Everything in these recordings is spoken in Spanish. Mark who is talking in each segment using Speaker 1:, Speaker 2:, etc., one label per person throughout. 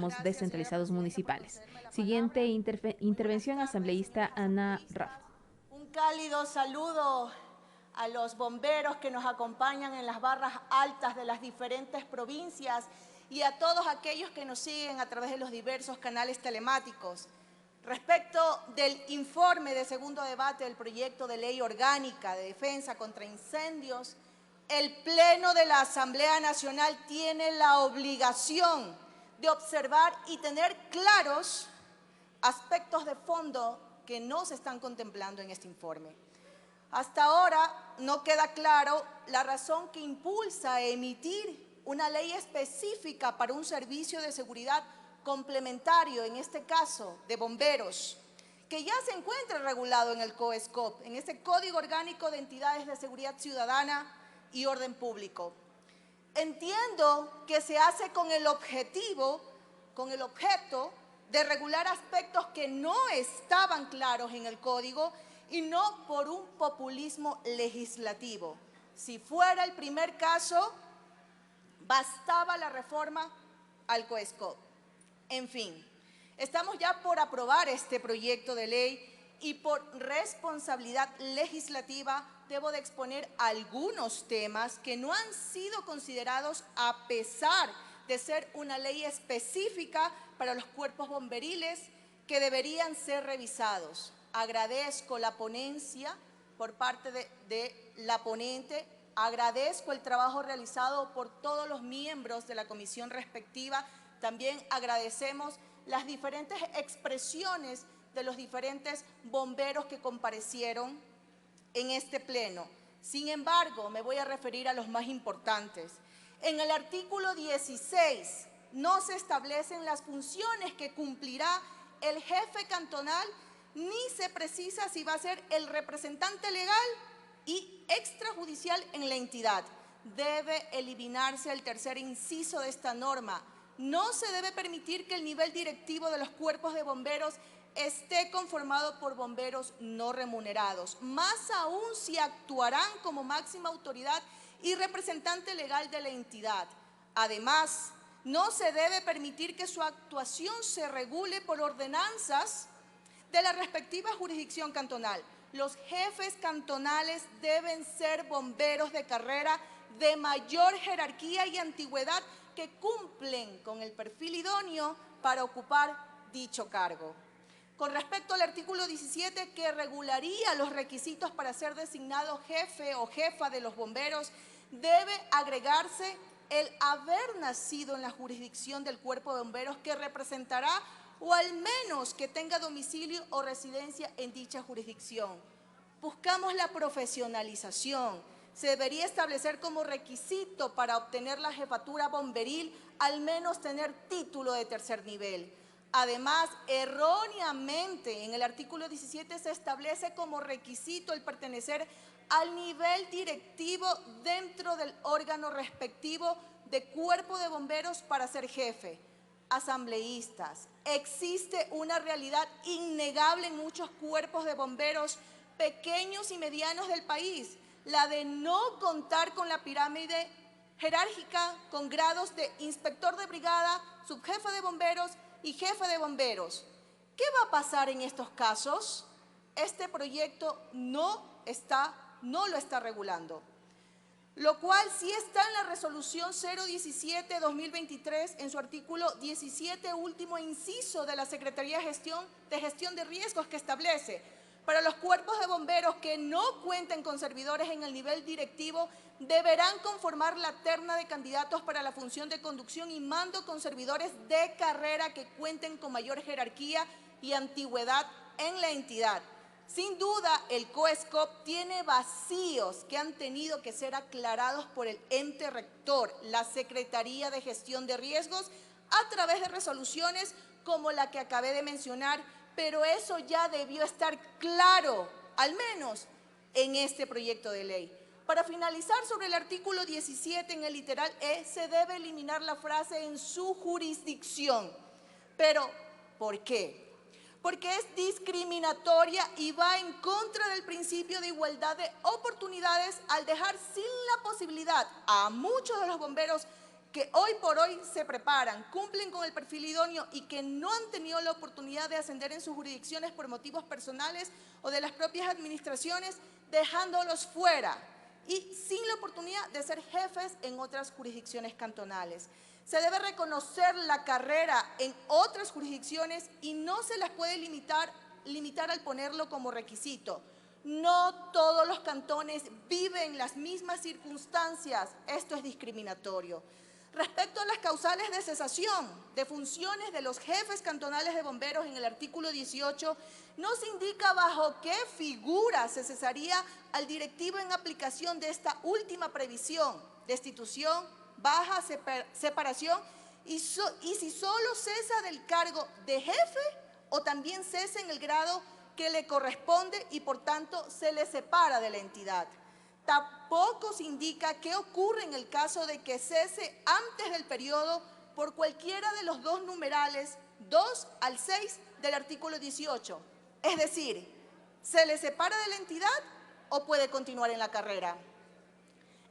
Speaker 1: préstamos descentralizados municipales. Siguiente intervención, asambleísta Ana Raffo.
Speaker 2: Un cálido saludo a los bomberos que nos acompañan en las barras altas de las diferentes provincias y a todos aquellos que nos siguen a través de los diversos canales telemáticos. Respecto del informe de segundo debate del proyecto de ley orgánica de defensa contra incendios, el Pleno de la Asamblea Nacional tiene la obligación de observar y tener claros aspectos de fondo que no se están contemplando en este informe. Hasta ahora no queda claro la razón que impulsa a emitir una ley específica para un servicio de seguridad complementario, en este caso de bomberos, que ya se encuentra regulado en el COESCOP, en este Código Orgánico de Entidades de Seguridad Ciudadana y Orden Público. Entiendo que se hace con el objeto de regular aspectos que no estaban claros en el Código y no por un populismo legislativo. Si fuera el primer caso, bastaba la reforma al COESCOP. En fin, estamos ya por aprobar este proyecto de ley y por responsabilidad legislativa debo de exponer algunos temas que no han sido considerados a pesar de ser una ley específica para los cuerpos bomberiles que deberían ser revisados. Agradezco la ponencia por parte de la ponente, agradezco el trabajo realizado por todos los miembros de la comisión respectiva, también agradecemos las diferentes expresiones de los diferentes bomberos que comparecieron en este pleno. Sin embargo, me voy a referir a los más importantes. En el artículo 16 no se establecen las funciones que cumplirá el jefe cantonal, ni se precisa si va a ser el representante legal y extrajudicial en la entidad. Debe eliminarse el tercer inciso de esta norma. No se debe permitir que el nivel directivo de los cuerpos de bomberos esté conformado por bomberos no remunerados, más aún si actuarán como máxima autoridad y representante legal de la entidad. Además, no se debe permitir que su actuación se regule por ordenanzas de la respectiva jurisdicción cantonal. Los jefes cantonales deben ser bomberos de carrera de mayor jerarquía y antigüedad que cumplen con el perfil idóneo para ocupar dicho cargo. Con respecto al artículo 17, que regularía los requisitos para ser designado jefe o jefa de los bomberos, debe agregarse el haber nacido en la jurisdicción del cuerpo de bomberos que representará o al menos que tenga domicilio o residencia en dicha jurisdicción. Buscamos la profesionalización. Se debería establecer como requisito para obtener la jefatura bomberil al menos tener título de tercer nivel. Además, erróneamente en el artículo 17 se establece como requisito el pertenecer al nivel directivo dentro del órgano respectivo de cuerpo de bomberos para ser jefe. Asambleístas, existe una realidad innegable en muchos cuerpos de bomberos pequeños y medianos del país, la de no contar con la pirámide jerárquica con grados de inspector de brigada, subjefe de bomberos y jefe de bomberos. ¿Qué va a pasar en estos casos? Este proyecto no lo está regulando, lo cual sí está en la resolución 017-2023 en su artículo 17, último inciso de la Secretaría de Gestión de Riesgos, que establece: para los cuerpos de bomberos que no cuenten con servidores en el nivel directivo, deberán conformar la terna de candidatos para la función de conducción y mando con servidores de carrera que cuenten con mayor jerarquía y antigüedad en la entidad. Sin duda, el COESCOP tiene vacíos que han tenido que ser aclarados por el ente rector, la Secretaría de Gestión de Riesgos, a través de resoluciones como la que acabé de mencionar, pero eso ya debió estar claro, al menos en este proyecto de ley. Para finalizar, sobre el artículo 17, en el literal E, se debe eliminar la frase "en su jurisdicción". Pero, ¿por qué? Porque es discriminatoria y va en contra del principio de igualdad de oportunidades al dejar sin la posibilidad a muchos de los bomberos que hoy por hoy se preparan, cumplen con el perfil idóneo y que no han tenido la oportunidad de ascender en sus jurisdicciones por motivos personales o de las propias administraciones, dejándolos fuera y sin la oportunidad de ser jefes en otras jurisdicciones cantonales. Se debe reconocer la carrera en otras jurisdicciones y no se las puede limitar al ponerlo como requisito. No todos los cantones viven las mismas circunstancias. Esto es discriminatorio. Respecto a las causales de cesación de funciones de los jefes cantonales de bomberos en el artículo 18, no se indica bajo qué figura se cesaría al directivo en aplicación de esta última previsión: destitución, baja, separación, y si solo cesa del cargo de jefe o también cesa en el grado que le corresponde y por tanto se le separa de la entidad. Tampoco se indica qué ocurre en el caso de que cese antes del periodo por cualquiera de los dos numerales 2 al 6 del artículo 18. Es decir, ¿se le separa de la entidad o puede continuar en la carrera?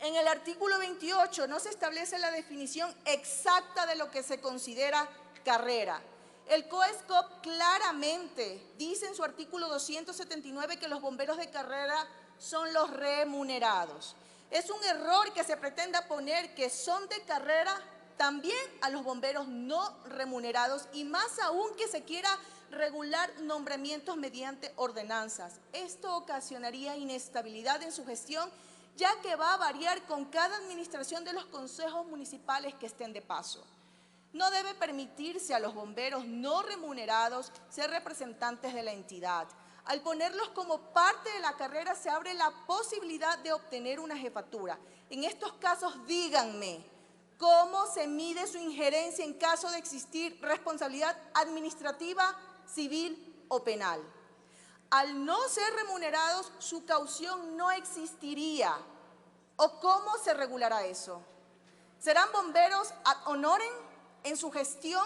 Speaker 2: En el artículo 28 no se establece la definición exacta de lo que se considera carrera. El COESCOP claramente dice en su artículo 279 que los bomberos de carrera son los remunerados. Es un error que se pretenda poner que son de carrera también a los bomberos no remunerados y más aún que se quiera regular nombramientos mediante ordenanzas. Esto ocasionaría inestabilidad en su gestión, ya que va a variar con cada administración de los consejos municipales que estén de paso. No debe permitirse a los bomberos no remunerados ser representantes de la entidad. Al ponerlos como parte de la carrera se abre la posibilidad de obtener una jefatura. En estos casos, díganme, ¿cómo se mide su injerencia en caso de existir responsabilidad administrativa, civil o penal? Al no ser remunerados, su caución no existiría. ¿O cómo se regulará eso? ¿Serán bomberos ad honorem en su gestión,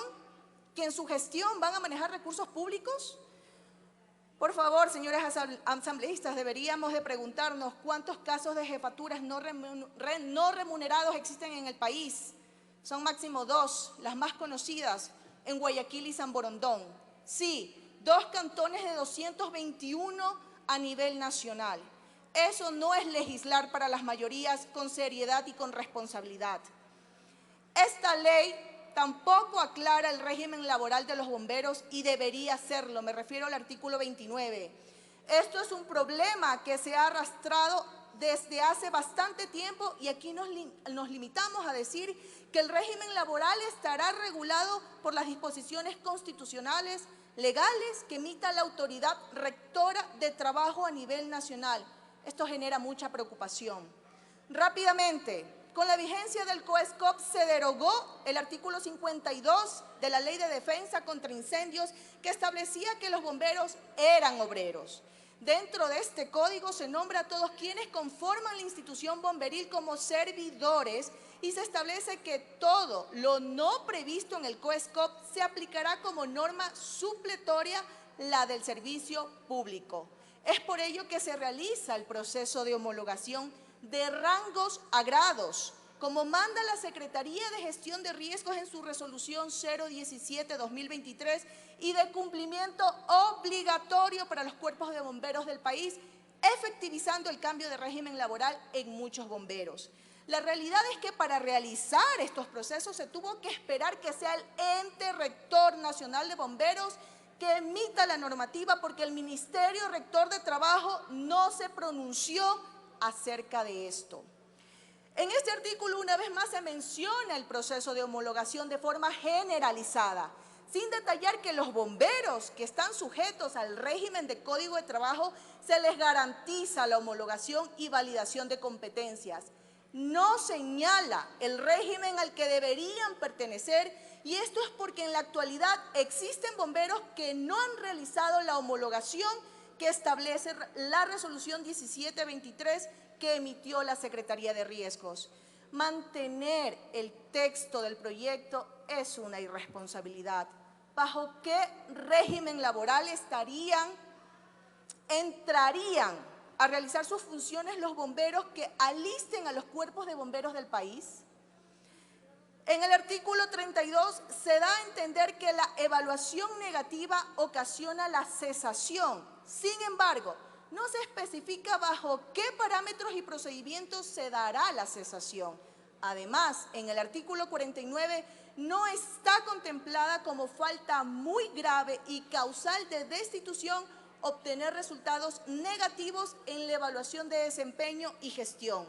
Speaker 2: que en su gestión van a manejar recursos públicos? Por favor, señores asambleístas, deberíamos de preguntarnos cuántos casos de jefaturas no remunerados existen en el país. Son máximo 2, las más conocidas, en Guayaquil y San Borondón. Sí, 2 cantones de 221 a nivel nacional. Eso no es legislar para las mayorías con seriedad y con responsabilidad. Esta ley tampoco aclara el régimen laboral de los bomberos y debería hacerlo. Me refiero al artículo 29. Esto es un problema que se ha arrastrado desde hace bastante tiempo y aquí nos limitamos a decir que el régimen laboral estará regulado por las disposiciones constitucionales, legales que emita la autoridad rectora de trabajo a nivel nacional. Esto genera mucha preocupación. Rápidamente, con la vigencia del COESCOP se derogó el artículo 52 de la Ley de Defensa contra Incendios que establecía que los bomberos eran obreros. Dentro de este código se nombra a todos quienes conforman la institución bomberil como servidores y se establece que todo lo no previsto en el COESCOP se aplicará como norma supletoria la del servicio público. Es por ello que se realiza el proceso de homologación de rangos a grados, como manda la Secretaría de Gestión de Riesgos en su resolución 017-2023 y de cumplimiento obligatorio para los cuerpos de bomberos del país, efectivizando el cambio de régimen laboral en muchos bomberos. La realidad es que para realizar estos procesos se tuvo que esperar que sea el ente rector nacional de bomberos que emita la normativa porque el Ministerio Rector de Trabajo no se pronunció acerca de esto. En este artículo, una vez más, se menciona el proceso de homologación de forma generalizada, sin detallar que los bomberos que están sujetos al régimen de Código de Trabajo se les garantiza la homologación y validación de competencias. No señala el régimen al que deberían pertenecer y esto es porque en la actualidad existen bomberos que no han realizado la homologación que establece la resolución 1723 que emitió la Secretaría de Riesgos. Mantener el texto del proyecto es una irresponsabilidad. ¿Bajo qué régimen laboral entrarían a realizar sus funciones los bomberos que alisten a los cuerpos de bomberos del país? En el artículo 32 se da a entender que la evaluación negativa ocasiona la cesación. Sin embargo, no se especifica bajo qué parámetros y procedimientos se dará la cesación. Además, en el artículo 49 no está contemplada como falta muy grave y causal de destitución obtener resultados negativos en la evaluación de desempeño y gestión.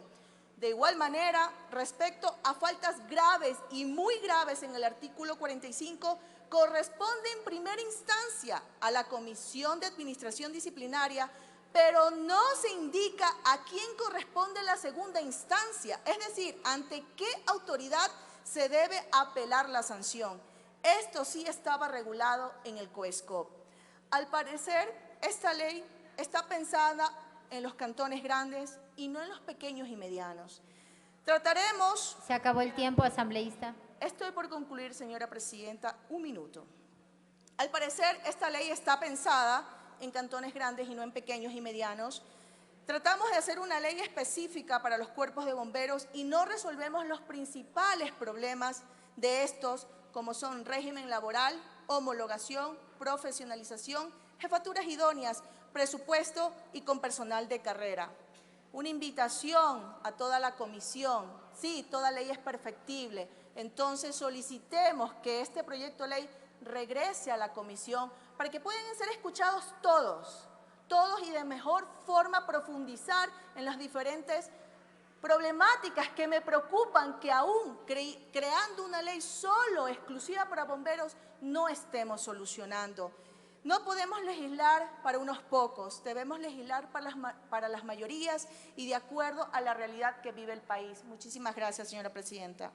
Speaker 2: De igual manera, respecto a faltas graves y muy graves en el artículo 45, corresponde en primera instancia a la Comisión de Administración Disciplinaria, pero no se indica a quién corresponde la segunda instancia, es decir, ante qué autoridad se debe apelar la sanción. Esto sí estaba regulado en el COESCOP. Al parecer, esta ley está pensada en los cantones grandes y no en los pequeños y medianos. Trataremos…
Speaker 3: Se acabó el tiempo, asambleísta.
Speaker 2: Estoy por concluir, señora presidenta, un minuto. Al parecer, esta ley está pensada en cantones grandes y no en pequeños y medianos. Tratamos de hacer una ley específica para los cuerpos de bomberos y no resolvemos los principales problemas de estos, como son régimen laboral, homologación, profesionalización, jefaturas idóneas, presupuesto y con personal de carrera. Una invitación a toda la comisión. Sí, toda ley es perfectible. Entonces solicitemos que este proyecto de ley regrese a la comisión para que puedan ser escuchados todos y de mejor forma profundizar en las diferentes problemáticas que me preocupan que aún creando una ley solo exclusiva para bomberos no estemos solucionando. No podemos legislar para unos pocos, debemos legislar para las mayorías y de acuerdo a la realidad que vive el país. Muchísimas gracias, señora presidenta.